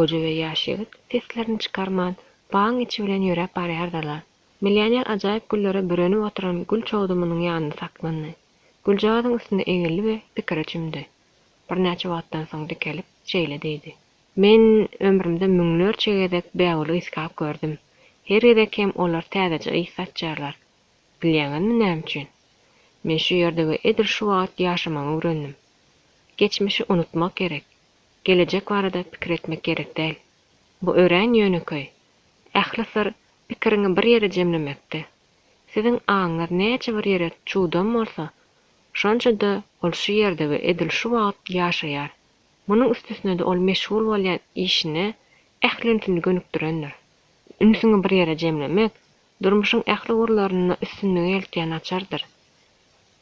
Goja we ýaşygyt seslerini çykarman, baň içi bilen ýörep barýardylar. Milyoner ajaýyp güllere bürenip oturan gül çoğdumynyň ýanynda saklandy. Güljagyň üstünde eňildi we pikir çümdi. Birnäçe wagtdan soň dikelip şeýle diýdi. Men ömrümde müňlerçe gezek bäwuly iskap gördüm. Her gezek hem olar täzeje ys satjarlar. Bilýäňizmi näme üçin? Men şu ýerde we edil şu wagt ýaşamagy öwrendim. Geçmişi unutmak gerek. Gelecek barada pikir etmek gerek däl. Bu ören ýöneköy. Ähli sır pikirini bir ýere jemlemekde. Siziň aňyňyz näçe bir ýere çuwdam bolsa, şonça-da ol şu ýerde we edil şu wagt ýaşaýar. Munyň üstüne de ol meşgul bolýan işine ählintini gönükdirendir. Ünsüňi bir ýere jemlemek, durmuşyň ähli urlaryna üstünlügi eltýän açardyr.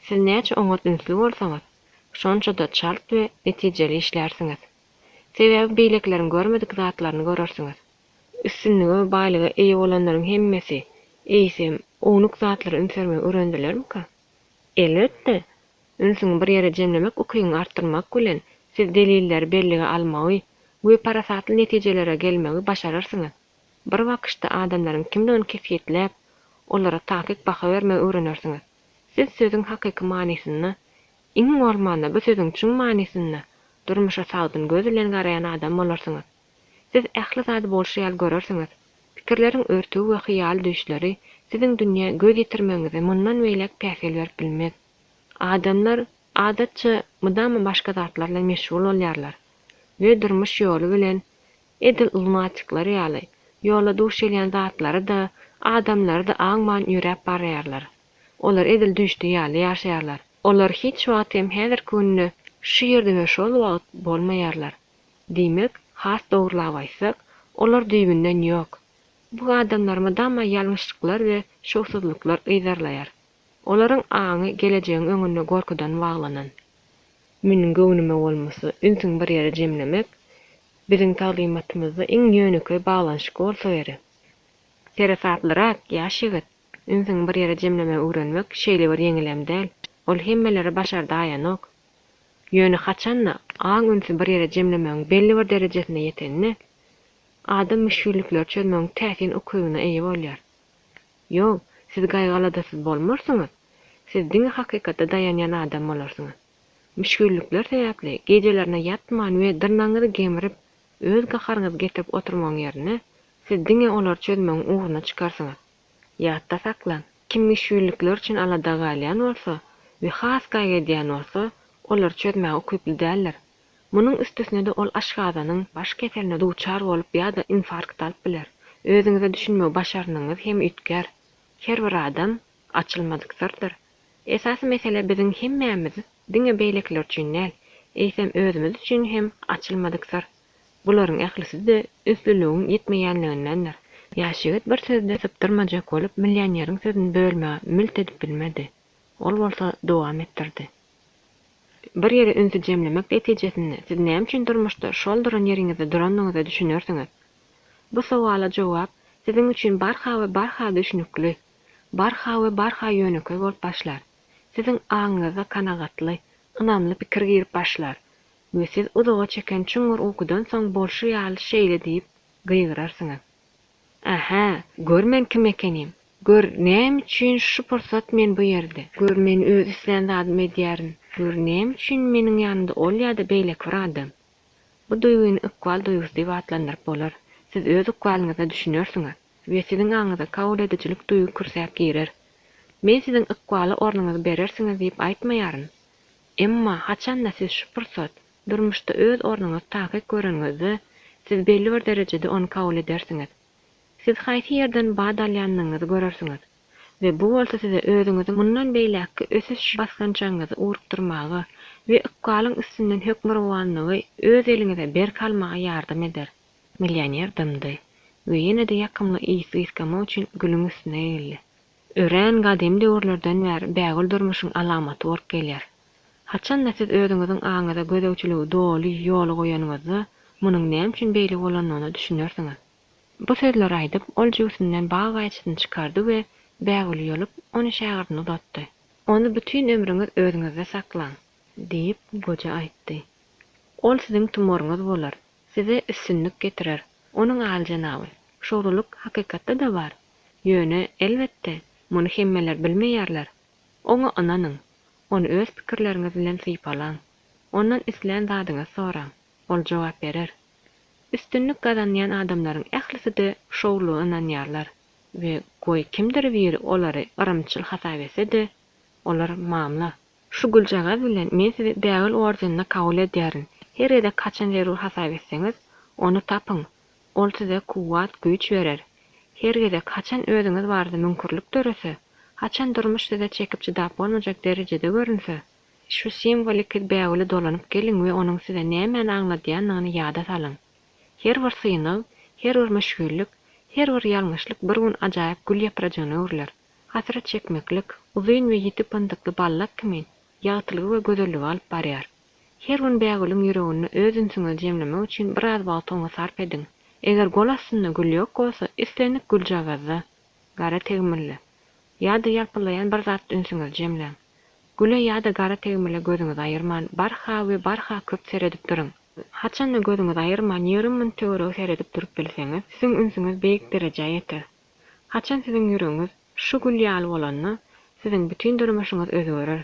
Siz näçe oňat ünsli bolsaňyz, şonça-da çalt we netijeli işlärsiňiz. Sebäbi beýleklerin görmedik zatlaryny görersiňiz. Üstünlügi we baýlyga eýe bolanlaryň hemmesi eýsem oňluk zatlary ünsürmegi öwrendilermi-ka? Elbetde, ünsüňi bir ýere jemlemek ukyňy artdyrmak bilen siz delilleri bellige almagy we parasatly netijelere gelmegi başararsyňyz. Bir wagtda adamlaryň kimdigini kefiýetlep, olara takyk baka bermegi öwrenersiňiz. Siz sözüň hakyky manysyny, iň bolmanda bu sözüň çyň manysyny durmuşa sagdyn göz bilen garayan adam bolarsyňyz. Siz ähli zat bolşýal görersiňiz. Pikirleriň örtügi we hyýal düşleri siziň dünýä göz ýetirmeňize mundan beýlek päsel berip bilmez. Adamlar adatça mudama başga zatlar bilen meşgul bolýarlar we durmuş ýoly bilen edil ulmatyklar ýaly ýola duş gelýän zatlary da adamlary da aňman ýörep barýarlar. Olar edil düşdi ýaly ýaşaýarlar. Olar hiç wagt hem häzir gününe şu ýerde we şol wagt bolmaýarlar. Diýmek, has dogurlap aýtsak, olar düýbünden ýok. Bu adamlar mudama ýalňyşlyklar we şowsuzlyklar ýyzarlaýar. Olaryň aňy gelecegiň öňünde gorkudan baglanan. Meniň göwnüme bolmasy, ünsüň bir ýere jemlemek, biziň taglimatymyzda iň ýöneköy baglanşyk bolsa beri. Terasatlyrak ýaşygyt, ünsüň bir ýere jemlemek öwrenmek şeýle bir ýeňilem däl. Ol hemmeleri başardy aýanok. Ýöne haçanna aň ünsü bir ýere jemlemegiň belli bir derejesine ýetenini adam müşgüllikler çözmegiň täsin ukygyna eýe bolýar. Ýok, siz gaýgaladasyz bolmarsyňyz. Siz diňe hakykatda dayanýan adam bolarsyňyz. Müşgüllikler sebäpli gecelerine ýatman we dyrnaňyzy gemirip öz gaharyňyzy getirip oturmaň ýerine siz diňe olar çözmegiň uğruna çykarsyňyz. Ýatda saklan. Kim müşgüllikler üçin alada galýan bolsa we has gaýdýan bolsa, olar çözmäge ukyply däldir. Munyň üstüne de ol aşgazanyň baş keseline duçar bolup ýa-da infarkt alyp biler. Özüňize düşünmek başaranyňyz hem ütkär. Her bir adam açylmadyktyrdyr. Esasy mesele biziň hemmämiz diňe beýlekler üçin näl, eýsem özümiz üçin hem açylmadykdyr. Bularyň ählisi de üstünlügiň ýetmeýänligindendir. Ýaşygyt bir sözde sypdyrmajak bolup millioneriň sözüni bölmäge milt edip bilmedi. Ol bolsa dowam etdirdi. Bir ýere ünsü jemlemek netijesinde siz näme üçin durmuşda şol duran ýeriňizde duranyňyzy düşünersiňiz? Bu sowala jogap siziň üçin barha düşünükli, barha ýöneköy bolup başlar. Siziň aňyňyza kanagatly, ynamly pikir girip başlar. We siz uzağa çeken çuňur ukudan soň bolşy ýaly şeýle diýip gyýgyrarsyňyz. Aha, gör men kim ekenim. Gör näme üçin şu pursat men bu ýerde. Gör men öz islen zadym edýärin. Gör näme üçin meniň ýanymda ol ýa-da beýlek bir adam. Bu duýguny ikwal duýgusy diýip atlandyryp bolar. Siz öz ikwalyňyza düşünersiňiz we siziň aňyňyza kabul edijilik duýgu kursak girer. Men siziň ikwaly ornuňyzy berersiňiz diýip aýtmaýaryn. Emma haçanda siz şu pursat durmuşda öz ornuňyzy takyk görenňizde siz belli bir derejede onu kabul edersiňiz. Siz haýsy ýerden badalýanlygyňyzy görersiňiz we bu bolsa size özüňizi mundan beýlekki ösüş basgançaňyzy urukdurmagy we ikwalyň üstünden hökmürwanlygy öz eliňize ber kalmagy ýardam eder. Millioner dymdy we ýene de ýakymly iýsgama üçin gülüň üstüne eýildi. Ören gadym döwürlerden bäri bägül durmuşyň alamaty bolup gelýär. Haçanda siz özüňiziň aňyňyza gözegçiligi doly ýoly goýanyňyzda munyň näme üçin beýle bolanyny düşünersiňiz. Bu sözler aýdyp ol jüýsünden baý gaýçysyny çykardy we bägül ýolup onu şäherine uzatdy. Onu bütün ömrüňiz özüňizde saklan, diýip goja aýtdy. Ol siziň tumoryňyz bolar. size üstünlük getirer. Onun aljanabı. Şoğruluk hakykatda da bar. Ýöne elbette, muny hemmeler bilmeýärler. Oňa ynanyň. Onu öz pikirleriňiz bilen sypalaň. Ondan isleýän zadyňy soraň. Ol jogap berer. Üstünlük gazanýan adamlaryň ählisi de şoğrulugy ynanýarlar we goý kimdir biri olary yrymçyl hasap etse-de, olar mamla. Şu güljaga bilen men sizi bägil orjanyna kabul edýärin. Her ýerde kaçan zerur hasap etseňiz, onu tapyň. Ol size kuwwat, güýç berer. Her ýerde kaçan özüňiz bardy mümkinlik görese, haçan durmuş size çekip çydap bolmajak derejede görünse, şu simbolik bägili dolanyp geliň we onuň size näme aňladýanyny ýada salyň. Her bir synyw, her bir meşgullyk, her bir ýalňyşlyk bir gün ajaýyp gül ýapragyny örler. Hasrat çekmeklik, uzun we ýitip pındykly ballak kimin ýagtylygy we gözelligi alyp barýar. Her gün bägiliň ýüregini öz ünsüňe jemlemek üçin bir az wagt oňa sarp ediň. Eger gol aslynda gül ýok bolsa, islenik gül jagazda, gara tegmilli. Ýa-da ýalpylaýan bir zat ünsüňiz jemleň. Güle ýa-da gara tegmilli gözüňiz aýyrman, barha we barha köp seredip duruň. Haçan da gözüňiz aýyrman, ýerimiň töwereg seredip durup bilseňiz, siziň ünsüňiz beýik dereje ýeter. Haçan siziň ýüregiňiz şu gül ýaly bolanda, siziň bütün durmuşyňyz özgerer.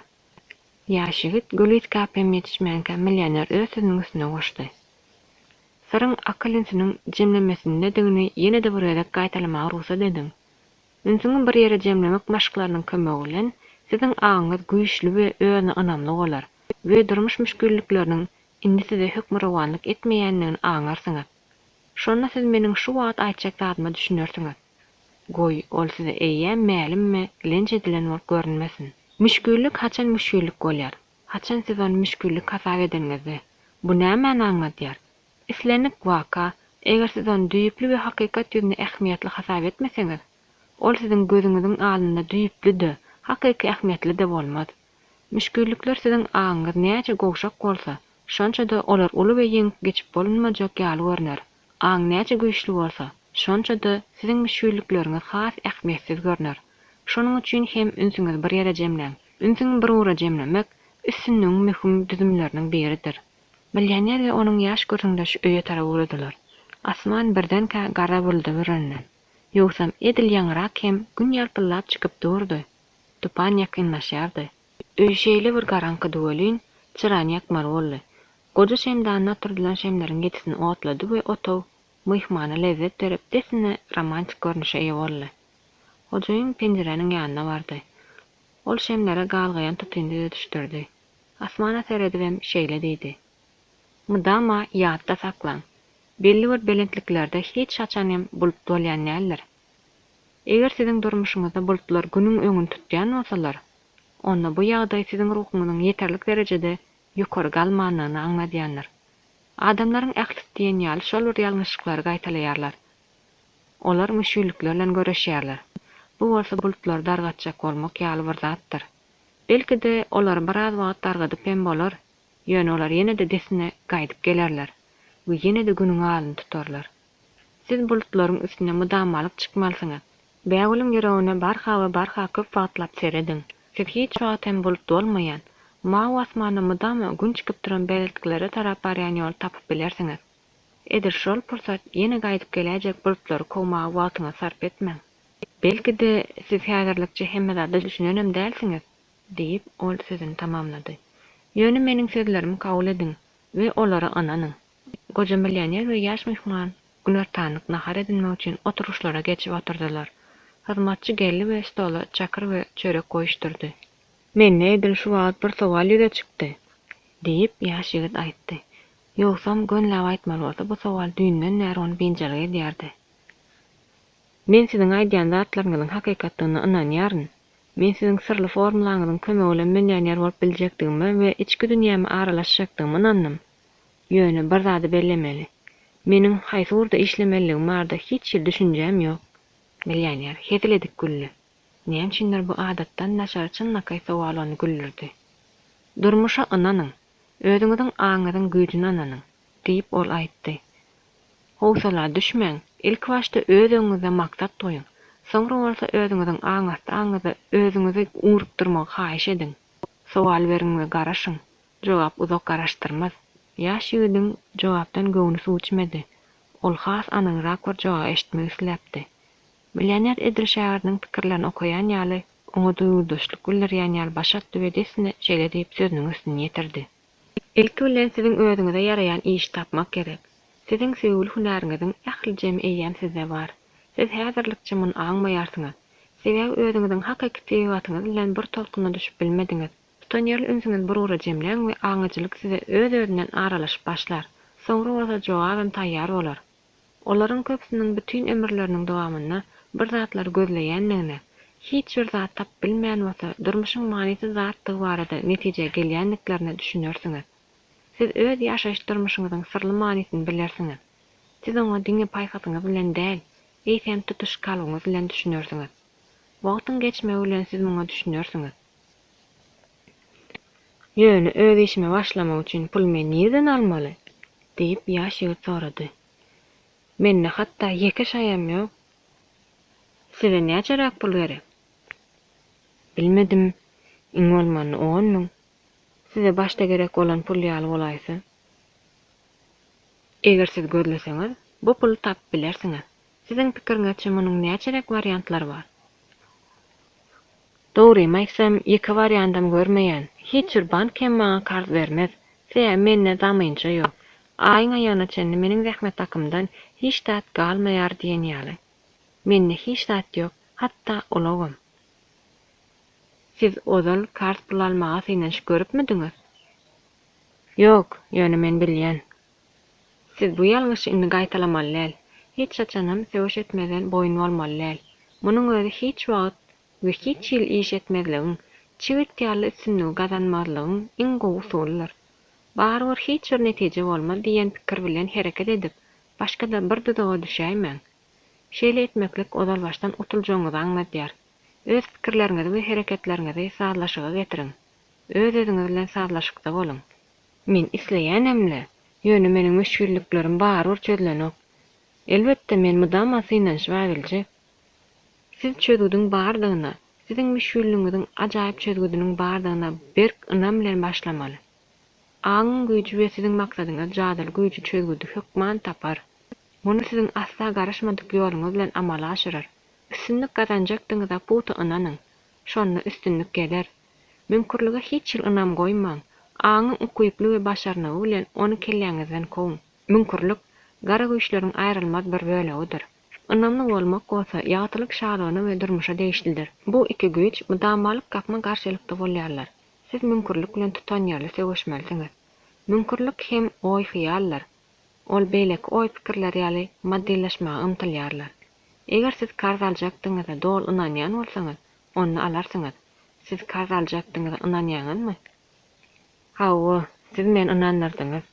Ýaşygyt gülit kapem ýetişmänkä millioner öz sözüniň üstüne goşdy. Sarıň akylynsynyň jemlemesinde diňini ýene de bir ýere gaýtalamagy ruhsat ediň. Ünsüňi bir ýere jemlemek maşklarynyň kömegi bilen siziň aňyňyz güýçli we özüne ynamly bolar we durmuş müşgüllikleriniň indi size hükmürawanlyk etmeýändigini aňarsyňyz. Şonda siz meniň şu wagt aýtjak zadyma düşünersiňiz. Goý ol size eýýän mälimmi, lenç edilen bolup görünmesin. Müşgüllik haçan müşgüllik bolýar. Haçan siz onu müşgüllik hasap edeniňizde. Bu näme aňlatýar? Islenik waka, eger siz onu düýüpli we hakykat ýüzünde ähmiýetli hasap etmeseňiz, ol siziň gözüňiziň alnynda düýüpli-de, hakyky ähmiýetli de bolmaz. Müşgüllikler siziň aňyňyz näçe gowşak bolsa, şonça da olar uly we ýeňip geçip bolunmajak ýaly görner. Aň näçe güýçli bolsa, şonça da siziň müşgüllikleriňiz has ähmiýetsiz görner. Şonuň üçin hem ünsüňiz bir ýere jemleň. Ünsüň bir ura jemlemek üstünliğin mühim düzümleriniň biridir. Millioner we onuň ýaş gözüňde şu öýe tarap urdular. Asman birden gara boldy birini. Ýogsam edil ýaňrak hem gün ýalpylap çykyp durdy. Tupan ýakynlaşýardy. Öýşeýli bir garanky döwelin çyran ýakmar boldy. Goja şemdanna oturdulan şemleriň getisini otlady we otaw myhmana lezzet berip desine romantik görnüşe ýa boldy. Hojaýyn penjereniň ýanyna bardy. Ol şemlere galgaýan tutyndy düşdirdi. Asmana seredip hem şeýle diýdi. Mudama ýatda saklaň. Belli bir belentliklerde hiç haçan hem bulup bolýan näler. Eger siziň durmuşyňyzda bulutlar günüň öňüni tutýan bolsalar, onda bu ýagdaý siziň ruhuňyzyň ýeterlik derejede ýokary galmanyny aňladýanlar. Adamlaryň ählis diýen ýaly şol bir ýalňyşlyklary gaýtalaýarlar. Olar müşgüllikler bilen göreşýärler. Bu bolsa bulutlar dargatjak bolmak ýaly bir zatdyr. Belki de olar biraz wagt dargadyp hem bolar. Ýöne olar ýene de desine gaýdyp gelerler. Bu ýene de günüň alyny tutarlar. Siz bulutlaryň üstüne mudamalyk çykmalysyňyz. Bägiliň ýüregine barha köp wagtlap serediň. Siz hiç wagt hem bulut bolmaýan, mawa asmany mudama gün çykyp duran belirtiklere tarap barýan ýol tapyp bilersiňiz. Edir şol pursat ýene gaýdyp geläjek bulutlary kowmagy wagtyňa sarp etmeň. Belki de siz häzirlikçe hemme zada düşünenem dälsiňiz, diýip ol sözüni tamamlady. Ýöne meniň sözlerimi kabul ediň we olara ananyň. Goja millioner we ýaş myhman günertanlyk nahar edilmek üçin oturuşlara geçip oturdular. Hyzmatçy geldi we stola çakyr we çörek goýuşdurdy. Men edil şu wagt bir sowal ýüze çykdy, diýip ýaş ýigit aýtdy. Ýogsam gönläp aýtmaly bolsa bu sowal düýünden näre onu beňjelik edýärdi. Men siziň aýdýan zatlaryňyzyň hakykatlygyna ynanýaryn. Men siziň sirli formulaňyzyň kömegi bilen millioner bolup biljekdigime we içki dünýäme aralaşjakdygymy ynandym. Ýöne bir zady bellemeli. Meniň haýsy urda işlemeligim barda hiç ýyl düşünjem ýok. Millioner hediledik güllü. Näme üçindir bu adatdan naşar çynnakay sowalany güllürdi. Durmuşa ynanyň, özüňiziň aňyzyň güýjüne ynanyň, diýip ol aýtdy. Howsala düşmeň, ilk başda özüňize maksat goýuň. Soňra bolsa özüňiziň aňyzy özüňizi urup durmagy haýyş ediň. Sowal beriň we garaşyň. Jogap uzak garaşdyrmaz. Ýaş ýigdiň jogapdan göwni suw içmedi. Ol has anyňyrak bir jogap eşitmek isläpdi. Millioner edil şäheriniň pikirlerini okaýan ýaly oňa duýuldaşlyk bildirýän ýaly başatdy we desine şeýle diýip sözüniň üstüne ýetirdi. Ilki bilen siziň özüňize ýaraýan iş tapmak gerek. Siziň sebäpli hünäriňiziň ähli eýýän sizde bar. Siz häzirlikçe muny aňmaýarsyňyz. Sebäbi özüňiziň hakyky tebigatyňyz bilen bir tolkuna düşüp bilmediňiz. Tutan ýerli ünsüňiz bir ura jemläň we aňyjylyk size öz-özünden aralaşyp başlar. Soňra bolsa jogabam taýýar bolar. Olaryň köpsiniň bütün ömürleriniň dowamynda bir zatlar gözleýändigine, hiç bir zat tap bilmän bolsa, durmuşyň manysy zatdygy barada netije gelýänliklerini düşünürsiňiz. Siz öz ýaşaýyş durmuşyňyzyň sirli manisyny bilersiňiz. Siz oňa diňe paýhatyňyz bilen däl, eýsem tutuş kalygyňyz bilen düşünürsiňiz. Wagtyň geçmegi bilen siz muňa düşünürsiňiz. Ýöne öz işime başlamak üçin pul men nirden almaly? Diýip ýaş ýigit sorady. Menne hatda ýeke şaýam ýok. Size näçerak pul gerek? Bilmedim. Iň bolmany 10 000. Size başta gerek bolan pul ýaly bolaýsa. Eger siz gözleseňiz, bu puly tap bilersiňiz. Siziň pikiriňizçe munyň näçerak wariantlary bar? Dogrymy aýtsam, ýeke wariantam görmeýän. Hiç bir bank hem maňa kart bermez. Seýä menne zamynça ýok. Aýyň aýagyna çenli meniň zähmet takymdan hiç tat galmaýar diýen ýaly. Menne hiç tat ýok, hatda olagam. Siz ozal kart pul almaga synaş görüpmidiňiz? Ýok, ýöne men bilýän. Siz bu ýalňyşy indi gaýtalamaly. Hiç saçanam söwüş etmeden boýun bolmaly. Munyň özi hiç wagt we hiç ýyl iş etmezligiň, çivit ýaly üstünlügi gazanmazlygyň iň gowy usulydyr. Barbyr hiç bir netije bolmaz diýen pikir bilen hereket edip, başga-da bir dudaga düşäýmäň. Şeýle etmeklik ozal başdan utuljagyňyzy aňlatýar. Öz pikirleriňizi we hereketleriňizi sazlaşyga getiriň. Öz-özüňiz bilen sazlaşykda boluň. Men isleýänemle, ýöne meniň müşgülliklerim barbyr çözülenok. Elbetde men mudama synanç wagylja. Siz çözgüdiň bardygyna, siziň müşgülligiňiziň ajaýyp çözgüdiniň bardygyna berk ynam bilen başlamaly. Aňyň güýji we siziň maksadyňyz jadyl güýji çözgüdi hükman tapar. Muny siziň asla garaşmadyk ýoluňyz bilen amala aşyrar. Üstünlük gazanjakdyňyza puta ynanyň. Şonda üstünlük geler. Mümkinligi hiç ýyl ynam goýmaň. Aňyň ukuyply we başarnagy bilen onu kelläňizden koň. Mümkinlik gara güýçleriň aýrylmaz bir bölegidir. Ynamly bolmak bolsa ýatylyk şahlany we durmuşa değişildir. Bu iki güýç mudamalyk gapma garşylykda bolýarlar. Siz mümkinlik bilen tutan ýerli söwüşmelisiňiz. Mümkinlik hem oý hyýallar. Ol beýlek oý pikirler ýaly maddileşmäge ymtylýarlar. Eger siz karz aljakdyňyza dol ynanýan bolsaňyz, onu alarsyňyz. Siz karz aljakdyňyza ynanýaňyzmy? Hawa, siz men ynandyrdyňyz.